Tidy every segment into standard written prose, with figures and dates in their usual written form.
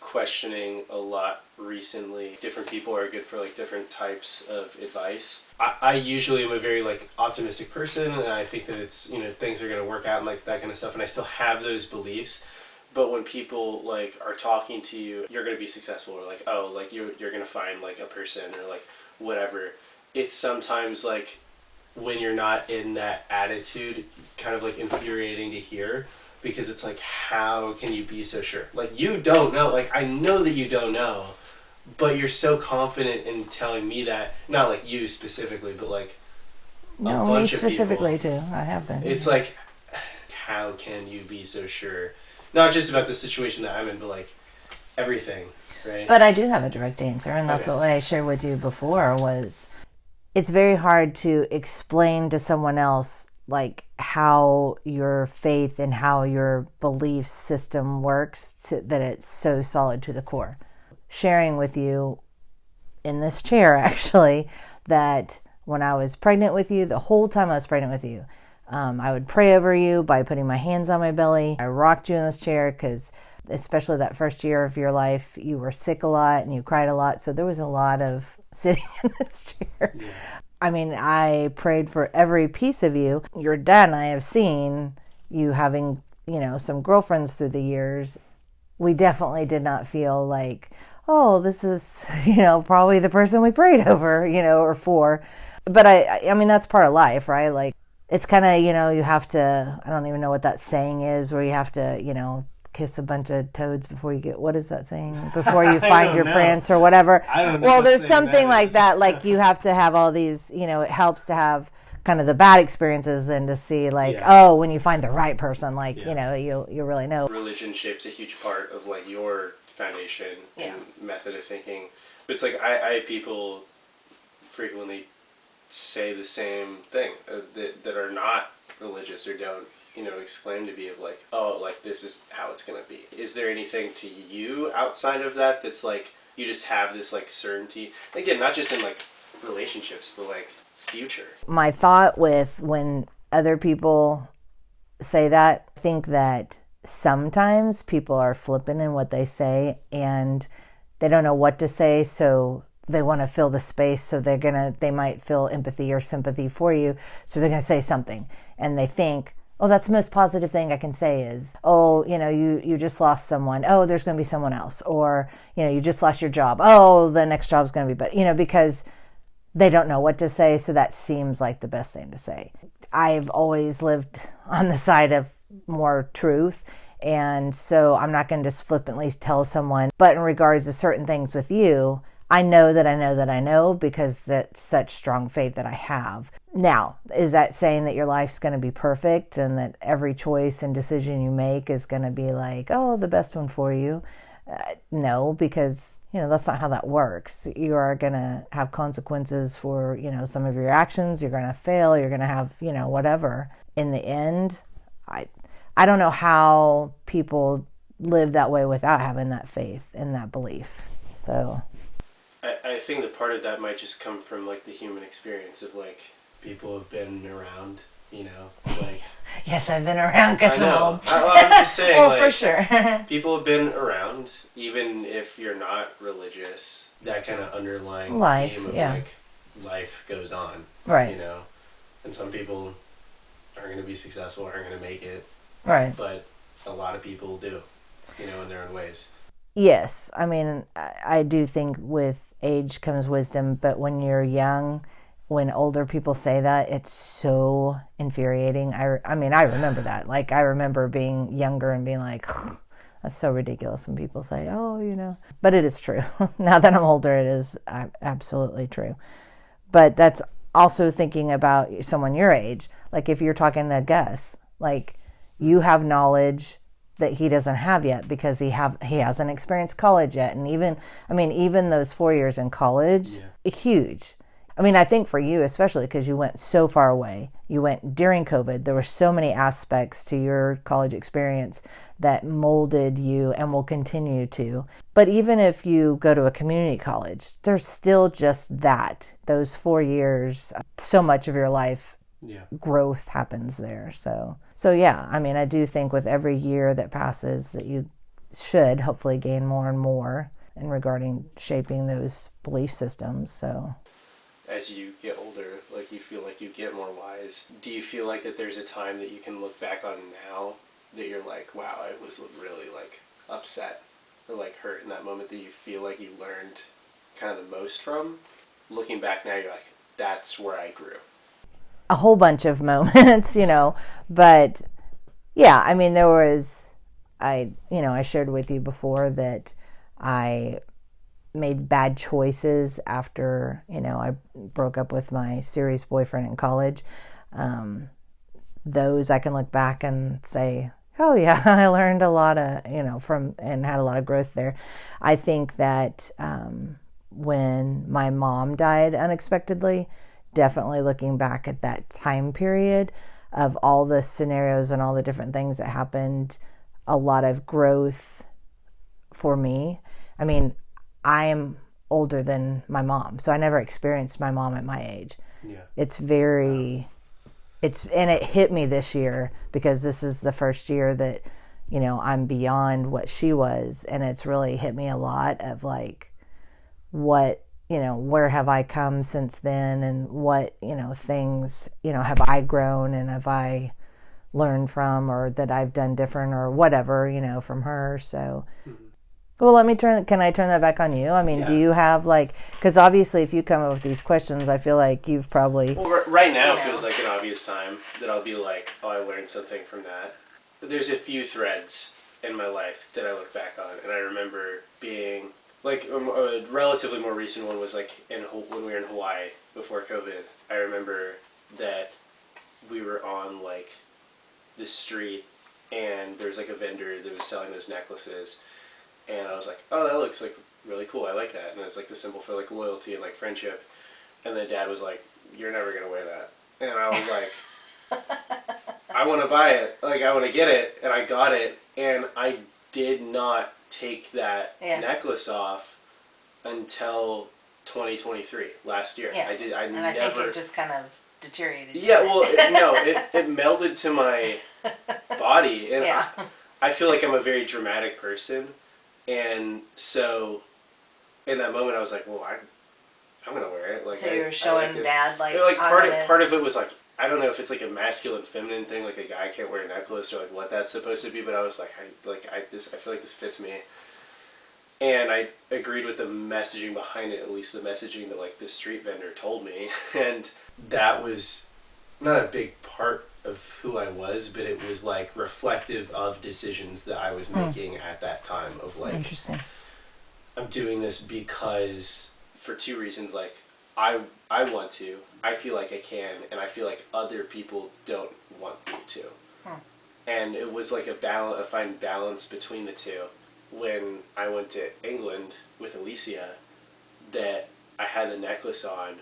questioning a lot recently. Different people are good for like different types of advice. I usually am a very like optimistic person, and I think that it's, you know, things are going to work out and like that kind of stuff, and I still have those beliefs. But when people like are talking to you, you're going to be successful, or like, oh, like you're going to find like a person or like whatever. It's sometimes like when you're not in that attitude, kind of like infuriating to hear, because it's like, how can you be so sure? Like, you don't know. Like, I know that you don't know, but you're so confident in telling me that. Not like you specifically, but like no, a bunch me of people. specifically too. I have been. It's like, how can you be so sure? Not just about the situation that I'm in, but like everything, right? But I do have a direct answer, and that's Okay. what I shared with you before was it's very hard to explain to someone else like how your faith and how your belief system works that it's so solid to the core. Sharing with you in this chair actually that when I was pregnant with you, the whole time I was pregnant with you, I would pray over you by putting my hands on my belly. I rocked you in this chair because especially that first year of your life, you were sick a lot and you cried a lot. So there was a lot of sitting in this chair. Yeah. I mean, I prayed for every piece of you. Your dad and I have seen you having, you know, some girlfriends through the years. We definitely did not feel like, oh, this is, you know, probably the person we prayed over, you know, or for. But I mean, that's part of life, right? Like, it's kind of, you know, you have to, I don't even know what that saying is, where you have to, you know, kiss a bunch of toads before you get, what is that saying? Before you find your prince or whatever. I don't know. Well, there's something like that. Like, you have to have all these, you know, it helps to have kind of the bad experiences and to see like, oh, when you find the right person, like, you know, you really know. Religion shapes a huge part of like your foundation and method of thinking. But it's like, I have people frequently say the same thing that are not religious or don't, you know, exclaim to be of like, oh, like this is how it's going to be. Is there anything to you outside of that that's like, you just have this like certainty? Again, not just in like relationships, but like future. My thought with when other people say that, I think that sometimes people are flippant in what they say and they don't know what to say, so they want to fill the space, so they might feel empathy or sympathy for you, so they're going to say something. And they think, oh, that's the most positive thing I can say is, oh, you know, you just lost someone. Oh, there's going to be someone else. Or, you know, you just lost your job. Oh, the next job's going to be better. You know, because they don't know what to say, so that seems like the best thing to say. I've always lived on the side of more truth, and so I'm not going to just flippantly tell someone. But in regards to certain things with you, I know that I know that I know because that's such strong faith that I have. Now, is that saying that your life's going to be perfect and that every choice and decision you make is going to be like, oh, the best one for you? No, because, you know, that's not how that works. You are going to have consequences for, you know, some of your actions. You're going to fail. You're going to have, you know, whatever. In the end, I don't know how people live that way without having that faith and that belief. So I think that part of that might just come from like the human experience of like people have been around, you know, like. Yes, I've been around because I'm old. I'm just saying, well, like, for sure. people have been around, even if you're not religious. That kind of underlying life, theme of like life goes on, right? You know, and some people aren't going to be successful, aren't going to make it, right? But a lot of people do, you know, in their own ways. Yes, I mean, I do think with age comes wisdom, but when you're young, when older people say that, it's so infuriating. I mean, I remember that. Like, I remember being younger and being like, that's so ridiculous when people say, oh, you know. But it is true. Now that I'm older, it is absolutely true. But that's also thinking about someone your age. Like, if you're talking to Gus, like, you have knowledge that he doesn't have yet because he hasn't experienced college yet. And even those 4 years in college, huge. I mean, I think for you, especially because you went so far away, you went during COVID, there were so many aspects to your college experience that molded you and will continue to. But even if you go to a community college, there's still just those 4 years, so much of your life growth happens there. So yeah, I mean, I do think with every year that passes that you should hopefully gain more and more in regarding shaping those belief systems. So as you get older, like you feel like you get more wise, do you feel like that there's a time that you can look back on now that you're like, wow, I was really like upset or like hurt in that moment, that you feel like you learned kind of the most from? Looking back now, you're like, that's where I grew. a whole bunch of moments, but yeah, I mean, there was, I shared with you before that I made bad choices after, I broke up with my serious boyfriend in college. Those I can look back and say, oh yeah, I learned a lot of, from, and had a lot of growth there. I think that when my mom died unexpectedly, definitely looking back at that time period of all the scenarios and all the different things that happened, a lot of growth for me. I mean, I am older than my mom, so I never experienced my mom at my age. Yeah. And it hit me this year because this is the first year that, I'm beyond what she was. And it's really hit me a lot of like, what, where have I come since then? And what, things, have I grown and have I learned from, or that I've done different or whatever, from her. So, well, can I turn that back on you? I mean, Do you have because obviously if you come up with these questions, I feel like you've probably... Well, right now it feels like an obvious time that I'll be like, oh, I learned something from that. But there's a few threads in my life that I look back on, and I remember being, a relatively more recent one was when we were in Hawaii before COVID. I remember that we were on the street, and there was a vendor that was selling those necklaces. And I was like, oh, that looks really cool. I like that. And it was the symbol for loyalty and friendship. And then Dad was like, you're never going to wear that. And I was like, I want to buy it. I want to get it. And I got it. And I did not take that necklace off until 2023, last year. Yeah. I think it just kind of deteriorated. Yeah, well, it melded to my body. And yeah. I feel like I'm a very dramatic person. And so, in that moment, I was like, "Well, I'm gonna wear it." So you're showing Dad part of it was I don't know if it's a masculine, feminine thing, a guy can't wear a necklace or what that's supposed to be. But I was I feel like this fits me, and I agreed with the messaging behind it, at least the messaging that the street vendor told me, and that was not a big part of who I was, but it was reflective of decisions that I was making at that time of Interesting. I'm doing this because for two reasons, I want to, I feel like I can, and I feel like other people don't want me to. And it was a fine balance between the two. When I went to England with Alicia, that I had the necklace on,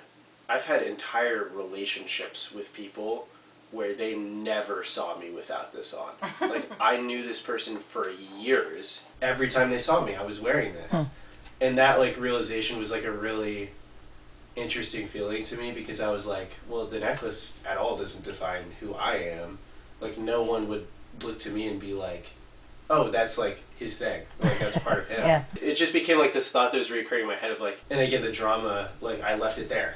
I've had entire relationships with people where they never saw me without this on. I knew this person for years. Every time they saw me, I was wearing this. And that realization was a really interesting feeling to me, because I was well, the necklace at all doesn't define who I am. No one would look to me and be oh, that's his thing. That's part of him. Yeah. It just became this thought that was recurring in my head of and again, the drama, I left it there.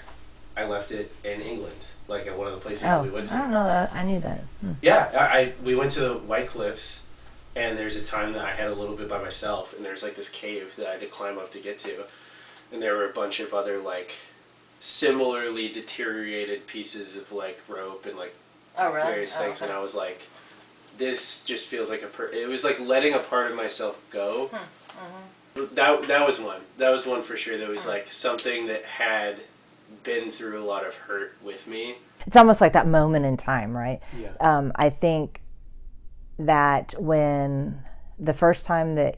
I left it in England, at one of the places that we went to. I don't know that. I knew that. Yeah, we went to the White Cliffs, and there's a time that I had a little bit by myself, and there's this cave that I had to climb up to get to, and there were a bunch of other similarly deteriorated pieces of rope and oh, really? various things, okay. and I was this just feels it was letting a part of myself go. That was one. That was one for sure. That was something that had been through a lot of hurt with me. It's almost like that moment in time, right? Yeah. I think that when the first time that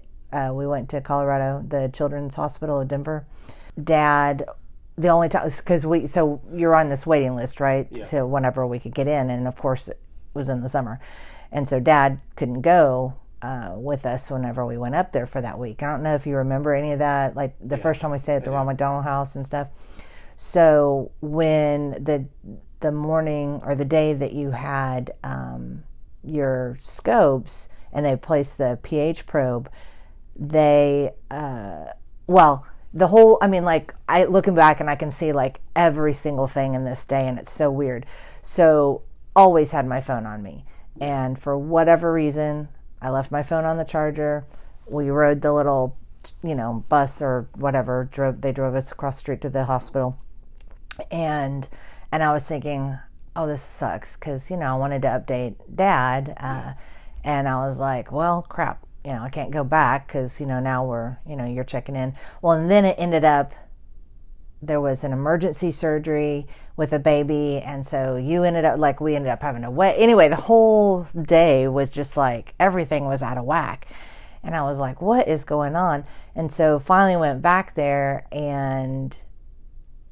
we went to Colorado, the Children's Hospital of Denver, Dad, the only time, because so you're on this waiting list, right? Yeah. So whenever we could get in, and of course it was in the summer. And so Dad couldn't go with us whenever we went up there for that week. I don't know if you remember any of that, the first time we stayed at the Ronald McDonald House and stuff. So when the morning or the day that you had your scopes and they placed the pH probe, they, well, the whole, I mean, like, I looking back and I can see like every single thing in this day, and it's so weird. So always had my phone on me. And for whatever reason, I left my phone on the charger. We rode the little, bus or whatever. They drove us across the street to the hospital. And I was thinking, oh, this sucks, because, I wanted to update Dad. And I was like, well, crap, I can't go back because, now we're, you're checking in. Well, and then it ended up, there was an emergency surgery with a baby. And so we ended up having to wait. Anyway, the whole day was just like, everything was out of whack. And I was like, what is going on? And so finally went back there, and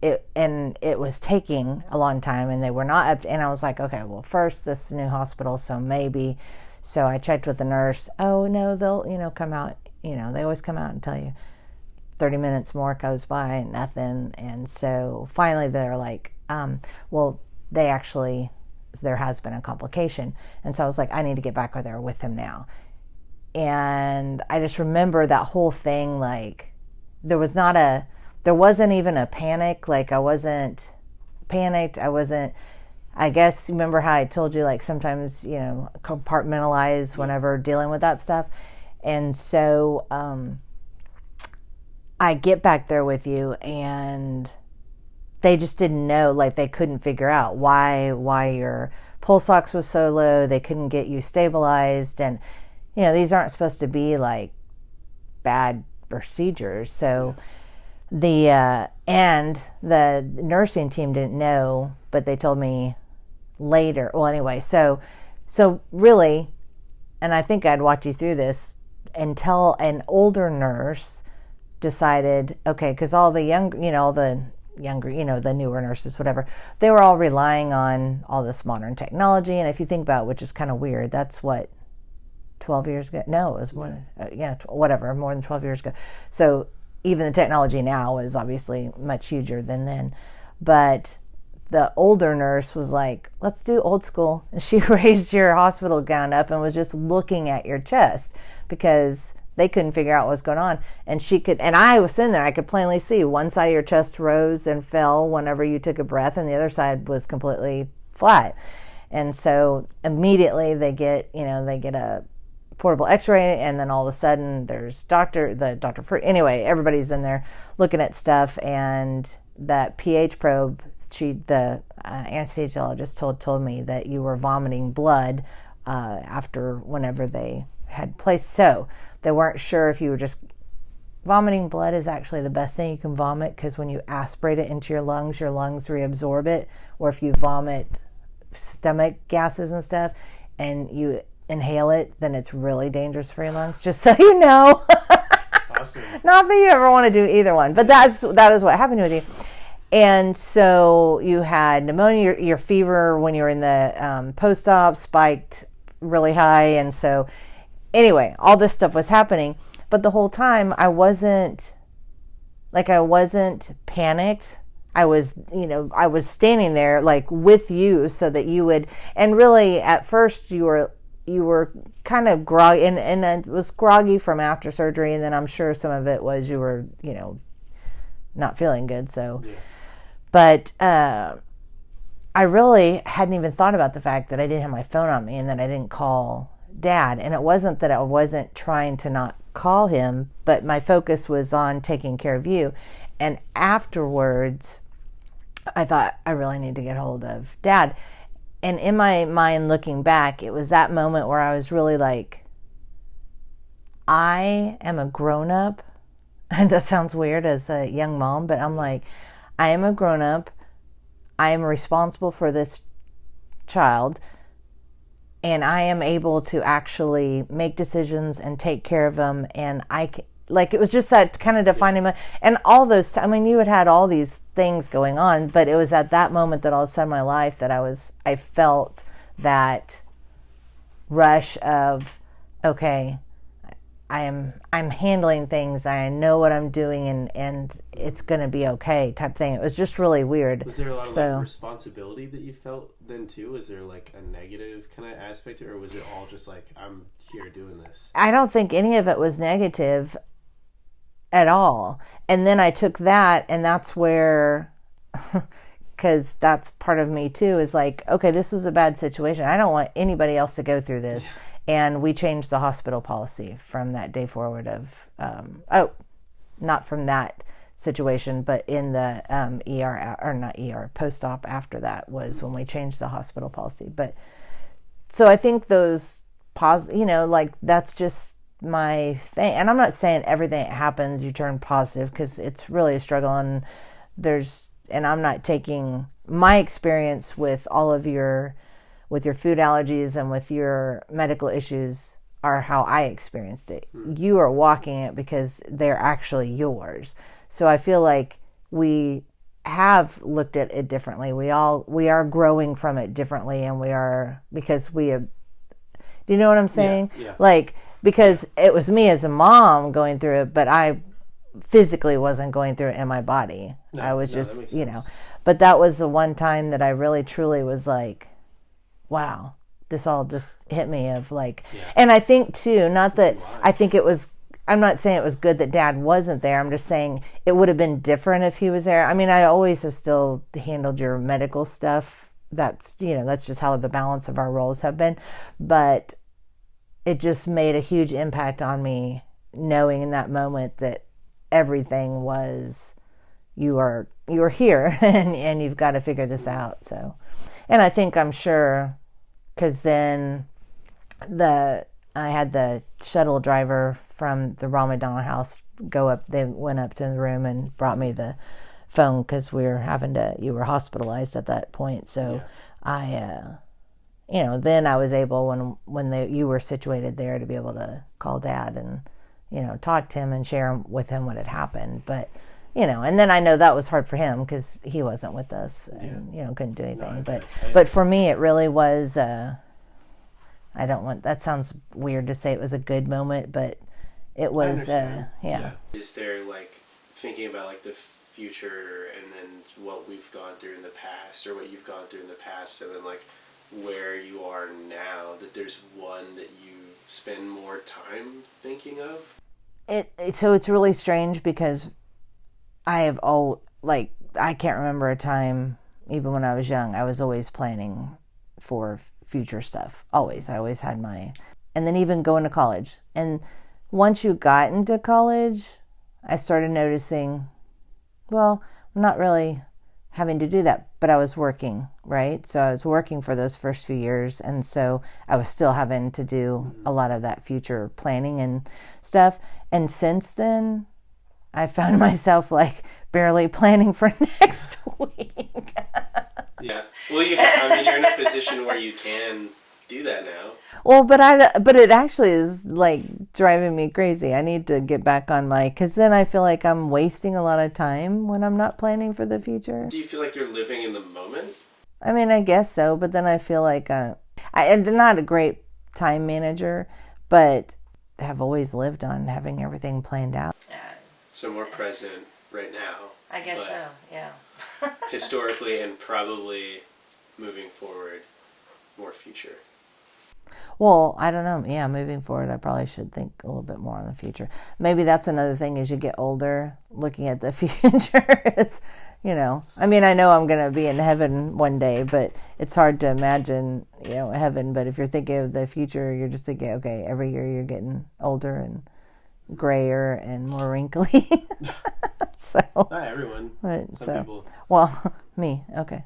it was taking a long time, and they were not up to, and I was like, okay, well, first, this is a new hospital, so maybe. So I checked with the nurse. Oh, no, they'll, come out. They always come out and tell you. 30 minutes more goes by, nothing. And so finally they're like, well, there has been a complication. And so I was like, I need to get back there with him now. And I just remember that whole thing, like, there wasn't even a panic. Like, I wasn't panicked. I guess, remember how I told you, like, sometimes, compartmentalize whenever dealing with that stuff. And so, I get back there with you, and they just didn't know, like, they couldn't figure out why your pulse ox was so low. They couldn't get you stabilized. And, these aren't supposed to be like bad procedures. So the nursing team didn't know, but they told me later. Well, anyway, so really, and I think I'd walk you through this, until an older nurse decided, okay, because all the the newer nurses, whatever, they were all relying on all this modern technology. And if you think about it, which is kind of weird, that's what, 12 years ago? No, it was more than, more than 12 years ago. So even the technology now is obviously much huger than then. But the older nurse was like, let's do old school. And she raised your hospital gown up and was just looking at your chest, because they couldn't figure out what was going on. And I was sitting there, I could plainly see one side of your chest rose and fell whenever you took a breath, and the other side was completely flat. And so immediately they get a portable x-ray, and then all of a sudden there's anyway, everybody's in there looking at stuff, and that pH probe, the anesthesiologist told me that you were vomiting blood after whenever they had placed. So they weren't sure if you were just vomiting blood is actually the best thing you can vomit, because when you aspirate it into your lungs reabsorb it. Or if you vomit stomach gases and stuff and you inhale it, then it's really dangerous for your lungs, just so you know. Awesome. Not that you ever want to do either one, but that is what happened with you. And so you had pneumonia, your fever when you were in the post-op spiked really high. And so anyway, all this stuff was happening, but the whole time I wasn't panicked. I was standing there like with you, so that you would, and really at first you were kind of groggy, and it was groggy from after surgery. And then I'm sure some of it was you were, not feeling good. So, yeah. But I really hadn't even thought about the fact that I didn't have my phone on me and that I didn't call Dad. And it wasn't that I wasn't trying to not call him, but my focus was on taking care of you. And afterwards, I thought, I really need to get hold of Dad. And in my mind, looking back, it was that moment where I was really like, I am a grown-up. And that sounds weird as a young mom, but I'm like, I am a grown-up. I am responsible for this child. And I am able to actually make decisions and take care of them. And it was just that kind of defining moment. And all those, you had all these things going on, but it was at that moment that all of a sudden in my life that I felt that rush of, okay, I'm handling things. I know what I'm doing, and it's gonna be okay type thing. It was just really weird. Was there a lot of like responsibility that you felt then too? Was there like a negative kind of aspect, or was it all just like, I'm here doing this? I don't think any of it was negative at all. And then I took that, and that's where, because that's part of me too, is like, okay, this was a bad situation. I don't want anybody else to go through this. Yeah. And we changed the hospital policy from that day forward of, not from that situation, but in the ER, or not ER, post-op after that was when we changed the hospital policy. But so I think those like that's just my thing. And I'm not saying everything that happens you turn positive, because it's really a struggle, and I'm not taking my experience with all of your food allergies and with your medical issues are how I experienced it. You are walking it because they're actually yours. So I feel like we have looked at it differently. We are growing from it differently, and because we have, do you know what I'm saying? Yeah. Like, because it was me as a mom going through it, but I physically wasn't going through it in my body. I was just, but that was the one time that I really truly was like, wow, this all just hit me of like, and I think too, not that I think it was, I'm not saying it was good that Dad wasn't there. I'm just saying it would have been different if he was there. I mean, I always have still handled your medical stuff. That's just how the balance of our roles have been. But it just made a huge impact on me knowing in that moment that everything was, you are here and you've got to figure this out. So, and I'm sure, because then I had the shuttle driver from the Ramadan house go up. They went up to the room and brought me the phone, because you were hospitalized at that point. So then I was able, when you were situated there, to be able to call Dad and, talk to him and share with him what had happened. But, and then I know that was hard for him because he wasn't with us and, couldn't do anything. But for me, it really was, that sounds weird to say it was a good moment, but it was, Is there like thinking about like the future and then what we've gone through in the past, or what you've gone through in the past, and then like where you are now, that there's one that you spend more time thinking of? So it's really strange, because I can't remember a time, even when I was young, I was always planning for future stuff. Always. I always had and then even going to college. And once you got into college, I started noticing, well, I'm not really having to do that, but I was working, right? So I was working for those first few years, and so I was still having to do a lot of that future planning and stuff. And since then, I found myself like barely planning for next week. Yeah. Well, you're in a position where you can do that now. Well, but it actually is like driving me crazy. I need to get back on because then I feel like I'm wasting a lot of time when I'm not planning for the future. Do you feel like you're living in the moment? I mean, I guess so, but then I feel like I'm not a great time manager, but have always lived on having everything planned out. So more present right now. I guess so, yeah. Historically, and probably moving forward, more future. Well, I don't know. Yeah, moving forward, I probably should think a little bit more on the future. Maybe that's another thing as you get older, looking at the future is, I mean, I know I'm going to be in heaven one day, but it's hard to imagine, heaven. But if you're thinking of the future, you're just thinking, okay, every year you're getting older and grayer and more wrinkly. So not everyone. Some people. Well, me. Okay.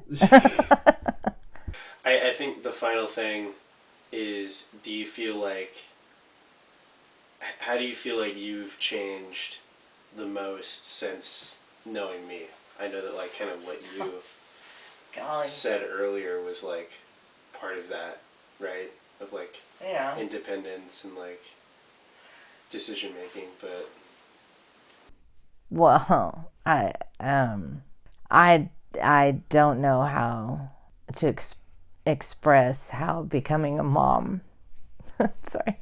I think the final thing is, how do you feel like you've changed the most since knowing me? I know that like kind of what you said earlier was like part of that, right? Of like independence and like decision making, but well, I don't know how to express how becoming a mom sorry,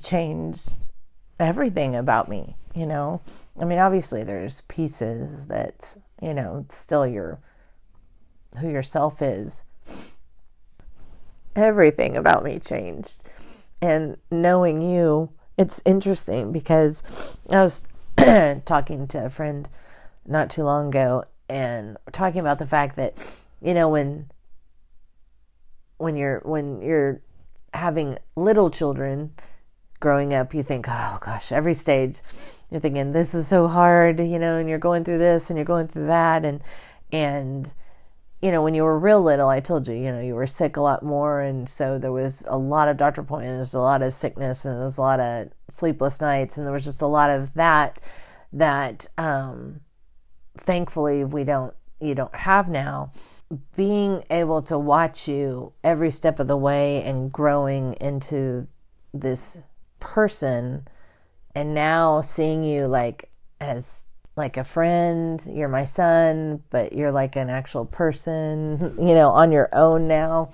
changed everything about me, you know? I mean, obviously there's pieces that, you know, still who yourself is. Everything about me changed. And knowing you, it's interesting because I was talking to a friend not too long ago and talking about the fact that, you know, when you're having little children growing up, you think, oh gosh, every stage you're thinking this is so hard, you know, and you're going through this and you're going through that, and you know, when you were real little, I told you, you know, you were sick a lot more, and so there was a lot of doctor appointments, there was a lot of sickness, and there was a lot of sleepless nights, and there was just a lot of that thankfully you don't have now. Being able to watch you every step of the way and growing into this person, and now seeing you like as like a friend, you're my son, but you're like an actual person, you know, on your own now,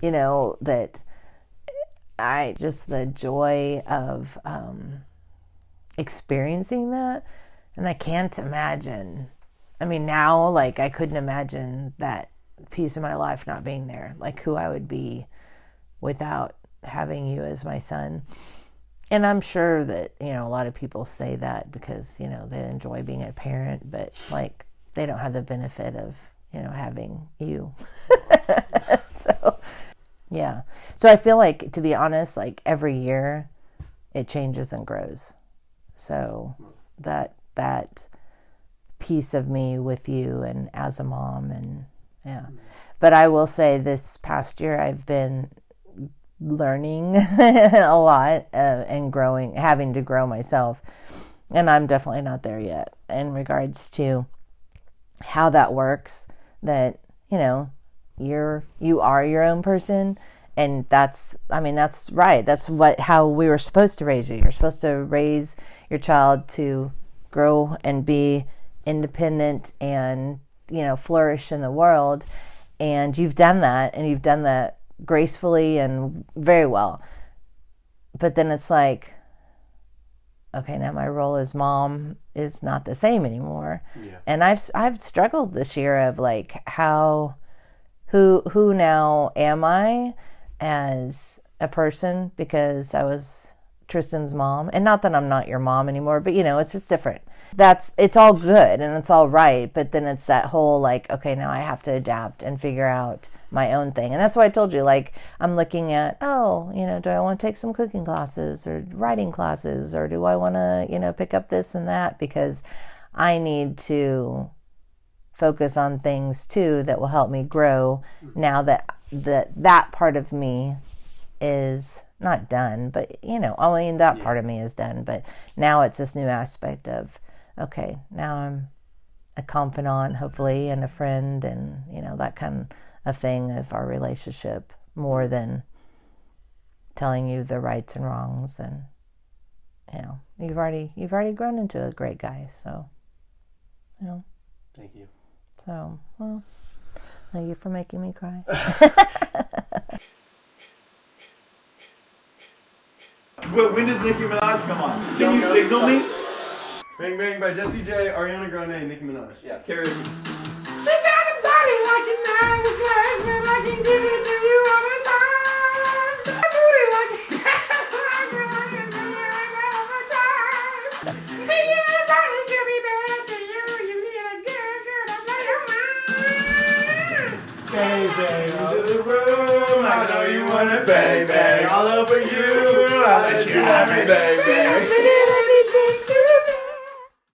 you know, that the joy of experiencing that. And I can't imagine, I mean, now, like, I couldn't imagine that piece of my life not being there, like who I would be without having you as my son. And I'm sure that, you know, a lot of people say that because, you know, they enjoy being a parent, but like they don't have the benefit of, you know, having you. So, yeah. So I feel like, to be honest, like every year it changes and grows. So that piece of me with you and as a mom, and yeah. But I will say this past year I've been learning a lot and growing, having to grow myself, and I'm definitely not there yet in regards to how that works, that, you know, you are your own person, and that's right, that's how we were supposed to raise you. You're supposed to raise your child to grow and be independent and, you know, flourish in the world, and you've done that, and you've done that gracefully and very well. But then it's like, okay, now my role as mom is not the same anymore. Yeah. And I've struggled this year of like who now am I as a person, because I was Tristan's mom, and not that I'm not your mom anymore, but you know, it's just different. It's all good and it's all right, but then it's that whole like, okay, now I have to adapt and figure out my own thing. And that's why I told you, like, I'm looking at, oh, you know, do I want to take some cooking classes or writing classes, or do I want to, you know, pick up this and that, because I need to focus on things too that will help me grow now that part of me is not done, but, you know, I mean, that part of me is done, but now it's this new aspect of, okay, now I'm a confidant, hopefully, and a friend, and, you know, that kind of thing of our relationship, more than telling you the rights and wrongs. And, you know, you've already grown into a great guy, so, you know. Thank you. So, well, thank you for making me cry. When does Nicki Minaj come on? Can you signal me? Bang Bang by Jessie J, Ariana Grande, Nicki Minaj. Yeah, carry me. She got a body like an hourglass, man, I can give it to you all the time. A booty like a I can give it all the time. See, everybody can be bad to you. You need a good girl to blow your mind. Bang bang into the room. I know you wanna bang bang all over you. I'll let you have it, bang bang.